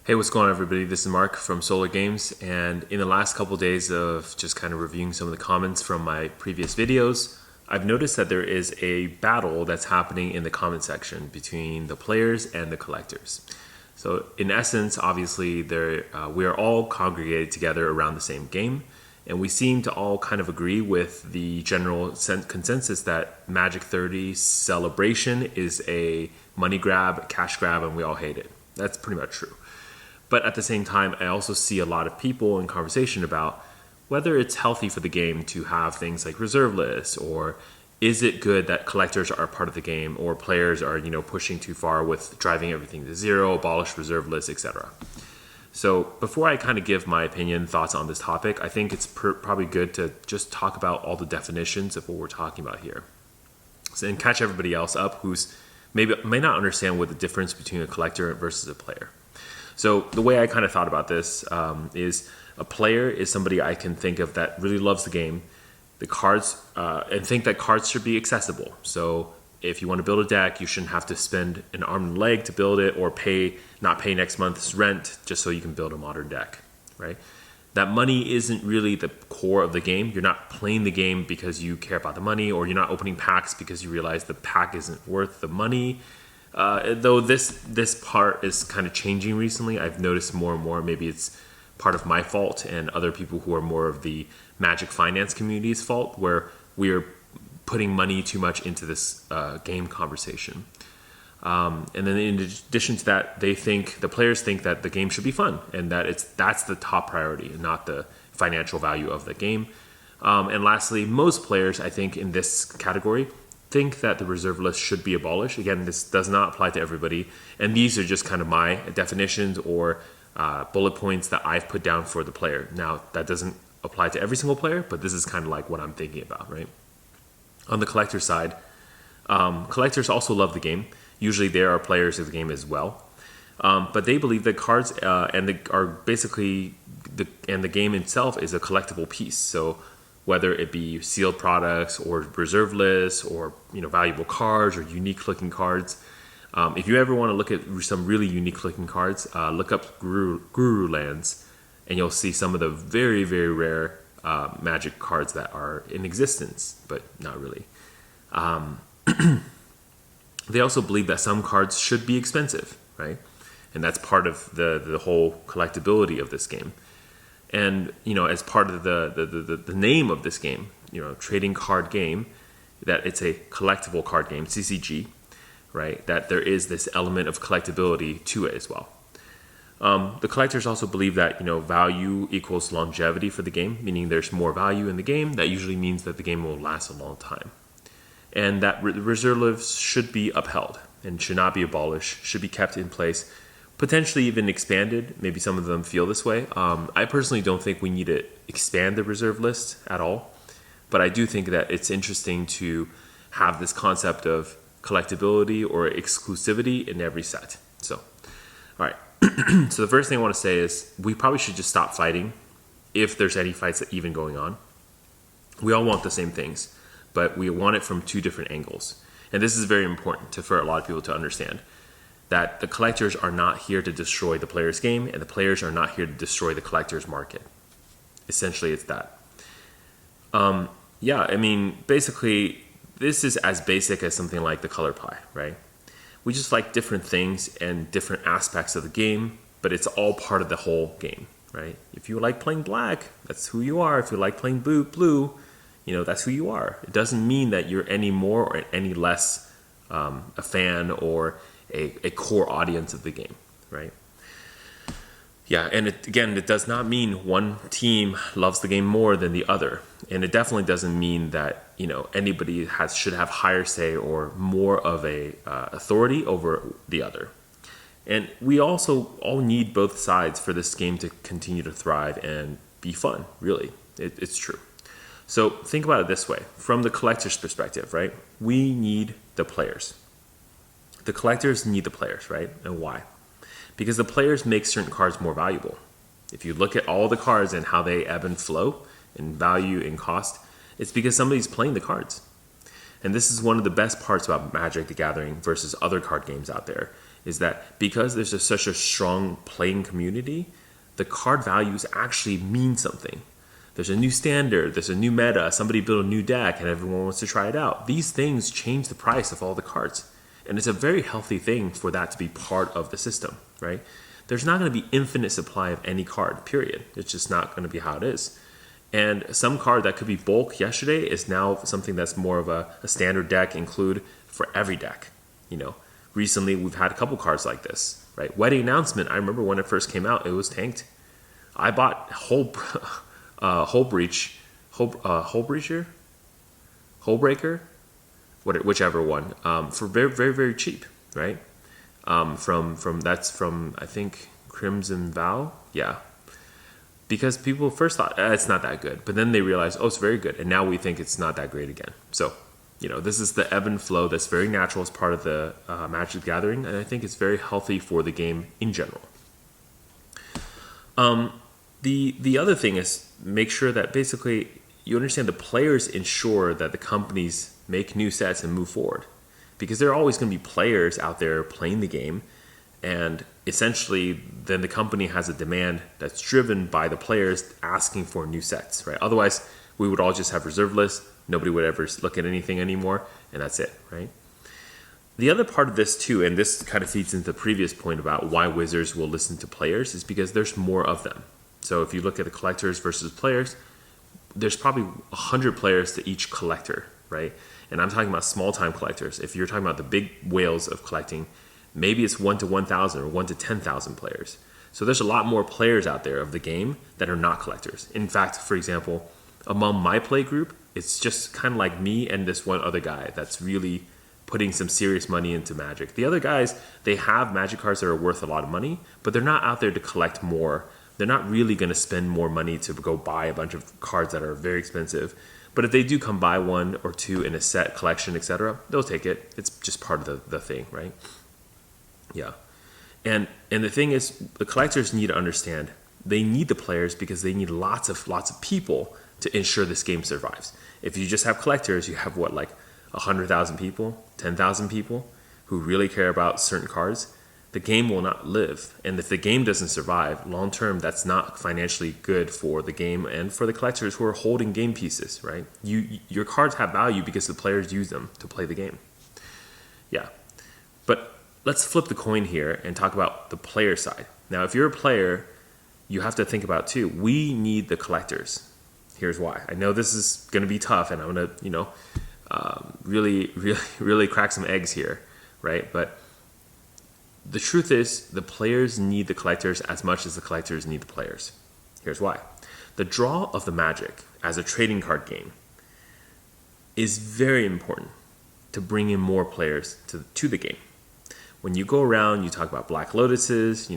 Hey, what's going on, everybody? This is Mark from Solar Games, and in the last couple days of just kind of reviewing some of the comments from my previous videos, I've noticed that there is a battle that's happening in the comment section between the players and the collectors. So in essence, obviously, we are all congregated together around the same game, and we seem to all kind of agree with the general consensus that Magic 30 Celebration is a money grab, cash grab, and we all hate it. That's pretty much true. But at the same time, I also see a lot of people in conversation about whether it's healthy for the game to have things like reserve lists, or is it good that collectors are part of the game, or players are, pushing too far with driving everything to zero, abolish reserve lists, etc. So before I kind of give my opinion, thoughts on this topic, I think it's probably good to just talk about all the definitions of what we're talking about here, and catch everybody else up who's may not understand what the difference between a collector versus a player. So the way I kind of thought about this is a player is somebody I can think of that really loves the game, the cards, and think that cards should be accessible. So if you want to build a deck, you shouldn't have to spend an arm and a leg to build it, or not pay next month's rent just so you can build a modern deck, right? That money isn't really the core of the game. You're not playing the game because you care about the money, or you're not opening packs because you realize the pack isn't worth the money. Though this part is kind of changing recently. I've noticed more and more, maybe it's part of my fault and other people who are more of the Magic finance community's fault, where we are putting money too much into this game conversation. And then in addition to that, the players think that the game should be fun, and that that's the top priority and not the financial value of the game. And lastly, most players, I think, in this category think that the reserve list should be abolished. Again, this does not apply to everybody, and these are just kind of my definitions or bullet points that I've put down for the player. Now, that doesn't apply to every single player, but this is kind of like what I'm thinking about, right? On the collector side, collectors also love the game. Usually there are players of the game as well, but they believe that cards and the game itself is a collectible piece. So whether it be sealed products or reserve lists, or valuable cards or unique looking cards. If you ever want to look at some really unique looking cards, look up Guru Lands, and you'll see some of the very, very rare Magic cards that are in existence, but not really. They also believe that some cards should be expensive, right? And that's part of the whole collectability of this game. And as part of the name of this game, trading card game, that it's a collectible card game, CCG, right? That there is this element of collectability to it as well. The collectors also believe that value equals longevity for the game, meaning there's more value in the game. That usually means that the game will last a long time, and that reserve lists should be upheld and should not be abolished. Should be kept in place. Potentially even expanded. Maybe some of them feel this way. I personally don't think we need to expand the reserve list at all, but I do think that it's interesting to have this concept of collectability or exclusivity in every set. So, all right. So the first thing I want to say is we probably should just stop fighting, if there's any fights even going on. We all want the same things, but we want it from two different angles. And this is very important for a lot of people to understand, that the collectors are not here to destroy the player's game, and the players are not here to destroy the collector's market. Essentially, it's that. Basically, this is as basic as something like the color pie, right? We just like different things and different aspects of the game, but it's all part of the whole game, right? If you like playing black, that's who you are. If you like playing blue, that's who you are. It doesn't mean that you're any more or any less a fan or a core audience of the game, right? Yeah, and it does not mean one team loves the game more than the other, and it definitely doesn't mean that anybody should have higher say or more of a authority over the other. And we also all need both sides for this game to continue to thrive and be fun. Really, it's true. So think about it this way: from the collector's perspective, right? We need the players. The collectors need the players, right? And why? Because the players make certain cards more valuable. If you look at all the cards and how they ebb and flow in value and cost, it's because somebody's playing the cards. And this is one of the best parts about Magic the Gathering versus other card games out there, is that because there's such a strong playing community, the card values actually mean something. There's a new standard, there's a new meta, somebody built a new deck and everyone wants to try it out. These things change the price of all the cards. And it's a very healthy thing for that to be part of the system, right? There's not going to be infinite supply of any card, period. It's just not going to be how it is. And some card that could be bulk yesterday is now something that's more of a standard deck include for every deck. Recently we've had a couple cards like this, right? Wedding Announcement, I remember when it first came out, it was tanked. I bought Hullbreaker, whichever one, for very, very, very cheap, right? From I think Crimson Vow, yeah. Because people first thought it's not that good, but then they realized, oh, it's very good, and now we think it's not that great again. So, this is the ebb and flow that's very natural as part of the Magic the Gathering, and I think it's very healthy for the game in general. The other thing is make sure that basically you understand the players ensure that the companies make new sets and move forward, because there are always going to be players out there playing the game, and essentially then the company has a demand that's driven by the players asking for new sets, right? Otherwise we would all just have reserve lists, nobody would ever look at anything anymore, and that's it, right? The other part of this too, and this kind of feeds into the previous point about why Wizards will listen to players, is because there's more of them. So if you look at the collectors versus players, there's probably 100 players to each collector, right? And I'm talking about small time collectors. If you're talking about the big whales of collecting, maybe it's 1 to 1,000 or 1 to 10,000 players. So there's a lot more players out there of the game that are not collectors. In fact, for example, among my play group, it's just kind of like me and this one other guy that's really putting some serious money into Magic. The other guys, they have Magic cards that are worth a lot of money, but they're not out there to collect more. They're not really going to spend more money to go buy a bunch of cards that are very expensive. But if they do come buy 1 or 2 in a set collection, etc., they'll take it. It's just part of the thing, right? Yeah. And the thing is, the collectors need to understand they need the players because they need lots of people to ensure this game survives. If you just have collectors, you have 100,000 people, 10,000 people who really care about certain cards. The game will not live. And if the game doesn't survive long term, that's not financially good for the game and for the collectors who are holding game pieces, right? Your cards have value because the players use them to play the game. Yeah. But let's flip the coin here and talk about the player side. Now, if you're a player, you have to think about too, we need the collectors. Here's why. I know this is going to be tough and I'm going to, really crack some eggs here, right? But the truth is the players need the collectors as much as the collectors need the players. Here's why. The draw of the Magic as a trading card game is very important to bring in more players to the game. When you go around, you talk about Black Lotuses,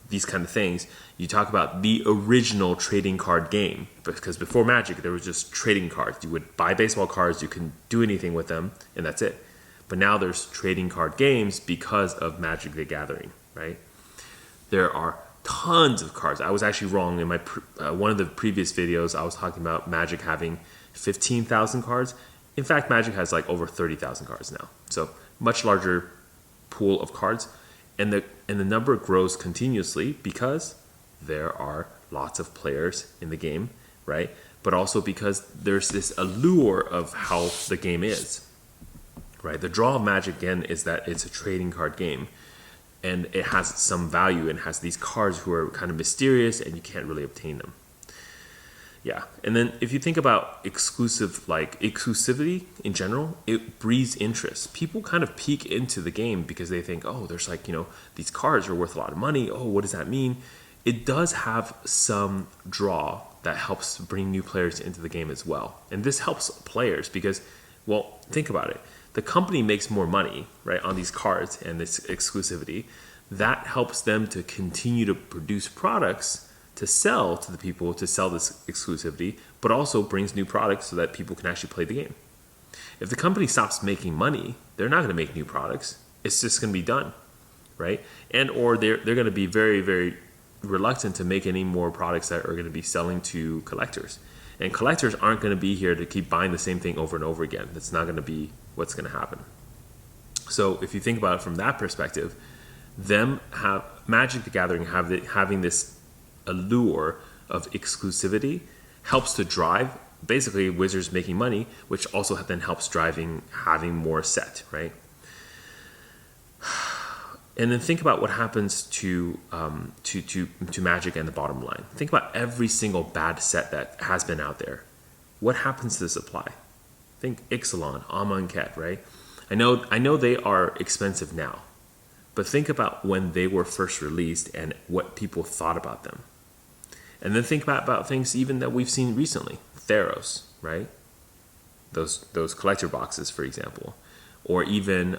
these kind of things. You talk about the original trading card game, because before Magic, there was just trading cards. You would buy baseball cards, you couldn't do anything with them, and that's it. But now there's trading card games because of Magic the Gathering, right? There are tons of cards. I was actually wrong in my one of the previous videos. I was talking about Magic having 15,000 cards. In fact, Magic has over 30,000 cards now. So much larger pool of cards. And the number grows continuously because there are lots of players in the game, right? But also because there's this allure of how the game is, right? The draw of Magic, again, is that it's a trading card game. And it has some value and has these cards who are kind of mysterious and you can't really obtain them. Yeah, and then if you think about exclusivity in general, it breeds interest. People kind of peek into the game because they think, oh, there's these cards are worth a lot of money. Oh, what does that mean? It does have some draw that helps bring new players into the game as well. And this helps players because, well, think about it. The company makes more money, right, on these cards and this exclusivity. That helps them to continue to produce products to sell to the people, to sell this exclusivity, but also brings new products so that people can actually play the game. If the company stops making money, they're not going to make new products. It's just going to be done, right? And or they're going to be very, very reluctant to make any more products that are going to be selling to collectors. And collectors aren't going to be here to keep buying the same thing over and over again. That's not going to be what's going to happen. So if you think about it from that perspective, them have Magic the Gathering having this allure of exclusivity helps to drive basically Wizards making money, which also then helps driving having more set, right? And then think about what happens to Magic and the bottom line. Think about every single bad set that has been out there. What happens to the supply? Think Ixalan, Amonkhet, right? I know they are expensive now, but think about when they were first released and what people thought about them. And then think about things even that we've seen recently. Theros, right? Those collector boxes, for example. Or even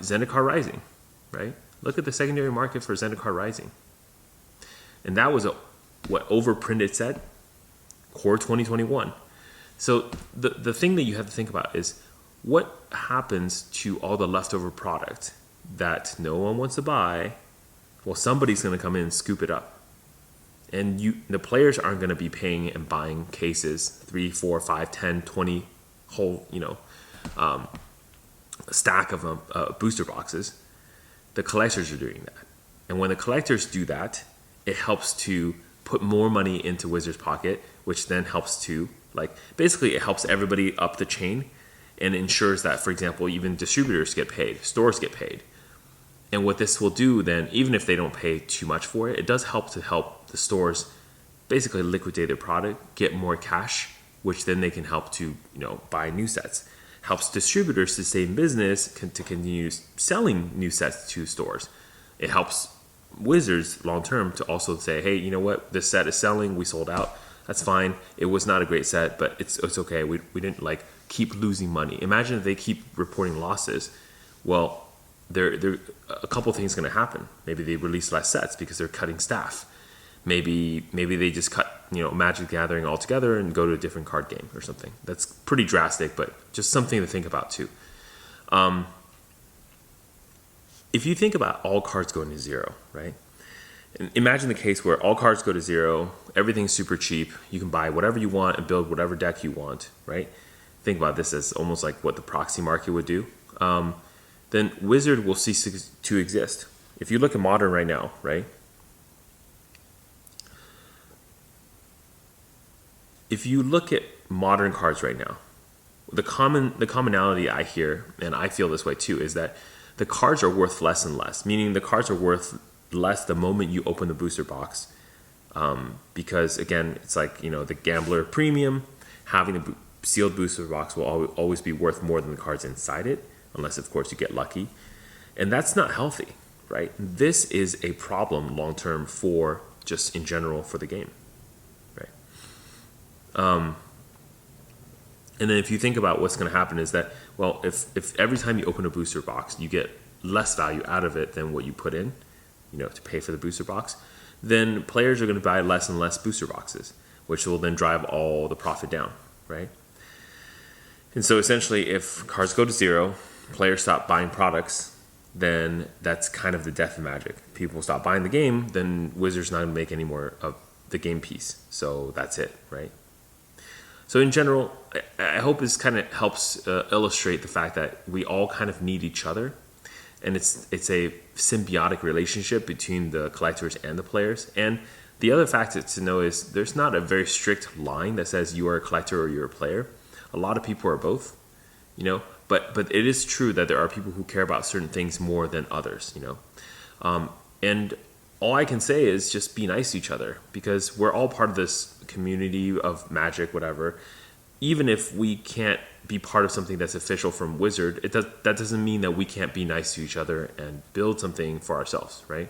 Zendikar Rising, right? Look at the secondary market for Zendikar Rising. And that was overprinted set? Core 2021. So the thing that you have to think about is what happens to all the leftover product that no one wants to buy? Well, somebody's going to come in and scoop it up. And the players aren't going to be paying and buying cases 3, 4, 5, 10, 20 whole, stack of booster boxes. The collectors are doing that. And when the collectors do that, it helps to put more money into Wizards' pocket, which then helps to, basically it helps everybody up the chain and ensures that, for example, even distributors get paid, stores get paid. And what this will do then, even if they don't pay too much for it, it does help the stores basically liquidate their product, get more cash, which then they can help to, buy new sets. Helps distributors to stay in business, to continue selling new sets to stores. It helps Wizards long term to also say, hey, you know what, this set is selling, we sold out, that's fine. It was not a great set, but it's okay. We didn't keep losing money. Imagine if they keep reporting losses. Well, there a couple things going to happen. Maybe they release less sets because they're cutting staff. Maybe they just cut Magic the Gathering altogether and go to a different card game or something. That's pretty drastic, but just something to think about too. If you think about all cards going to zero, right? And imagine the case where all cards go to zero, everything's super cheap, you can buy whatever you want and build whatever deck you want, right? Think about this as almost like what the proxy market would do. Then Wizard will cease to exist. If you look at Modern right now, right? If you look at Modern cards right now, the commonality I hear, and I feel this way too, is that the cards are worth less and less. Meaning the cards are worth less the moment you open the booster box, because again, it's like the Gambler Premium, having the sealed booster box will always be worth more than the cards inside it, unless of course you get lucky, and that's not healthy, right? This is a problem long term for just in general for the game. And then if you think about what's going to happen is that, well, if every time you open a booster box, you get less value out of it than what you put in, to pay for the booster box, then players are going to buy less and less booster boxes, which will then drive all the profit down, right? And so essentially, if cards go to zero, players stop buying products, then that's kind of the death of Magic. People stop buying the game, then Wizards not going to make any more of the game piece. So that's it, right? So in general, I hope this kind of helps illustrate the fact that we all kind of need each other, and it's a symbiotic relationship between the collectors and the players. And the other fact to know is there's not a very strict line that says you are a collector or you're a player. A lot of people are both, but it is true that there are people who care about certain things more than others, and all I can say is just be nice to each other, because we're all part of this community of Magic, whatever. Even if we can't be part of something that's official from Wizard, that doesn't mean that we can't be nice to each other and build something for ourselves, right?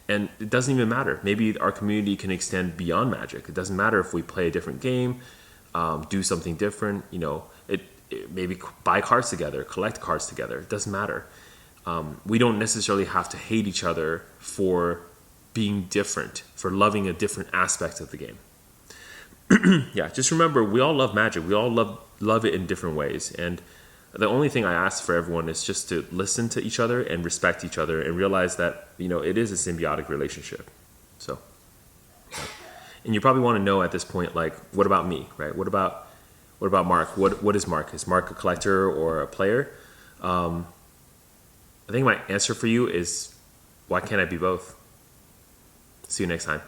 And it doesn't even matter. Maybe our community can extend beyond Magic. It doesn't matter if we play a different game, do something different, maybe buy cards together, collect cards together. It doesn't matter. We don't necessarily have to hate each other for being different, for loving a different aspect of the game. Yeah, just remember, we all love Magic. We all love it in different ways. And the only thing I ask for everyone is just to listen to each other and respect each other and realize that, it is a symbiotic relationship. So, and you probably want to know at this point, what about me, right? What about Mark? What is Mark? Is Mark a collector or a player? I think my answer for you is Why can't I be both? See you next time.